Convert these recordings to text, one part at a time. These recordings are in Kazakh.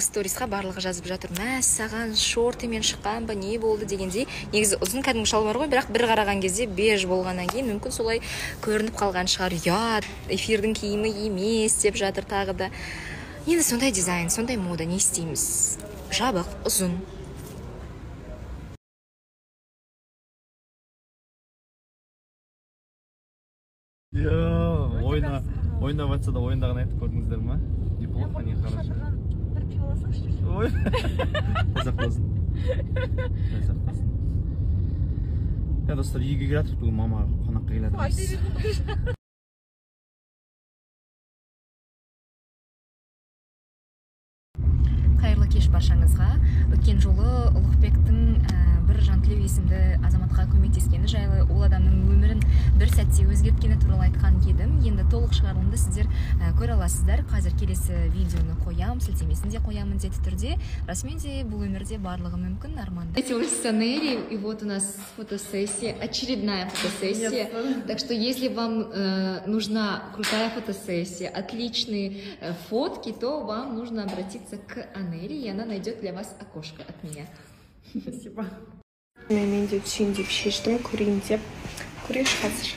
сторисқа барлығы жазып жатыр. Мәссаған шортымен шыққан ба, не болды дегендей. Негізі ұзын кәдімгі шалбар ғой, бірақ бір қараған кезде беж болғаннан кейін мүмкін солай көрініп қалған шығар. Ұят, эфирдің киімі емес деп жатыр тағы да. Енді сондай дизайн, сондай мода, не істейміз? Жабық, ұзын. Ойнап атса да ойындағын айтып көрдіңіздер ма? Неплохо, не хорошо. Бір пиво алсаңызшы. Ой. Қазақ болсын. Қазақ болсын. Я достар, үйге келе жатырмыз, бүгін мама қонаққа келе жатырмыз. Қайырлы кеш баршаңызға. Өткен жолы Ұлықбектің бір Жантілеу есімді азаматқа көмектескені жайлы, ол адамның өмірін бір сәтте өзгерткені туралы айтқан едім. Енді толық шығарылымды сіздер көре аласыздар. Қазір келесі видеоны қоям, сілтемесін де қоям міндетті түрде. Расымен де бұл өмірде барлығы мүмкін, арманда. С Анелей, и вот у нас фотосессия, очередная фотосессия. Так что если вам нужна крутая фотосессия, отличные фотки, то вам нужно обратиться к Анели, и она найдет для вас окошко от меня. Спасибо. Мен де түсейін деп шештім, көрейін деп. Көрейш қазір.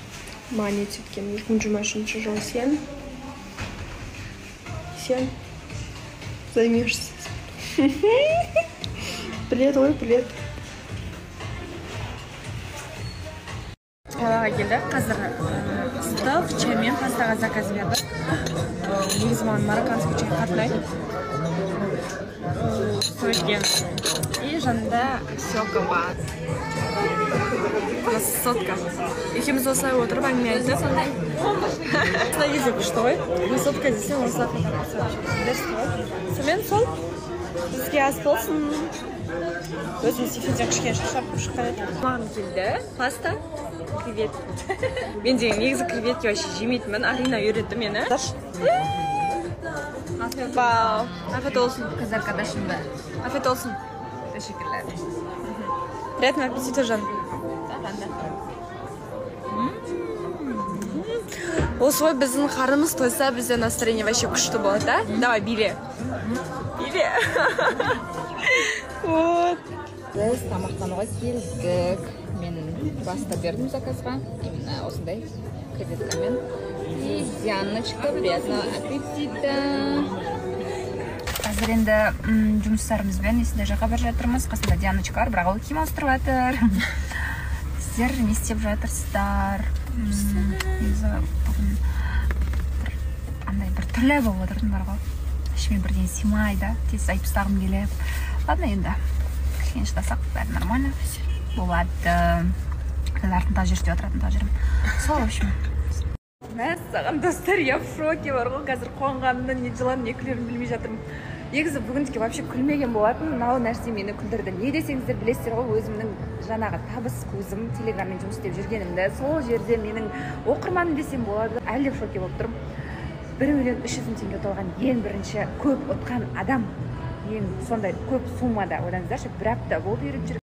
Мане теткен 2023 жылы сен займешься. Білет, ой, білет. Қалаға келді. Қазір ыстық чаймен пастаға заказ бердік. Негізі маған марокканский чай қатынайды. Сөлген. И жанында сёлка бар. Сотка. Екеуміз осылай отырып әңгіме айтты. Осылай кезде күшті ғой. Сотка десең осылай фотография. Сонымен сол бізге ас болсын. Өзім сефеден кішкене шаршап шыққан еді. Маған келді. Паста. Кревет. Мен деген негізі креветке вообще жемейтінмін. Арина үйретті мені. Вау. Афет olsun. Kız arkadaşım da. Afiyet olsun. Teşekkürler. Приятного аппетита, Жан. Осылай біздің қарымыз тойса, бізде настроение вообще күшті болады, да? Давай, биле. Биле. Вот. Біз тамақтануға келдік. Мен паста бердім заказға. Именно осындай креветкамен. И Дианочка, приятного аппетита. Қазір енді жұмыстарымызбен есінде жаққа бар жатырмыз. Қасында Дианочка бар, бірақ ол киім ауыстырып жатыр. Сіздер не істеп жатырсыздар? Андай бір түрлі болып отырдым бар ғой. Ішіме бірден симайды, тез айтып тастағым келіп. Ладно, енді кішкене шыдасақ, бәрі нормально. Болады. Артында жүріп отыратын тағы жүрім. Сол, в общем. Мәссаған достар, я в шоке бар ғой. Қазір қуанғанымнан не жылан, не күлерін білмей жатырмын. Негізі бүгінге вообще күлмеген болатын. Мынау нәрсе мені күлдірді. Не десеңіздер білесіздер ғой, өзімнің жаңағы табыс көзім, телеграммен жұмыс істеп жүргенімді. Сол жерде менің оқырманым десем болады. Әлі в шоке болып тұрмын. 1.300.000 теңге ұтылған ең бірінші көп ұтқан адам. Ең сондай көп суммада. Ойлаңыздаршы, бір апта болып үйретіп жүр.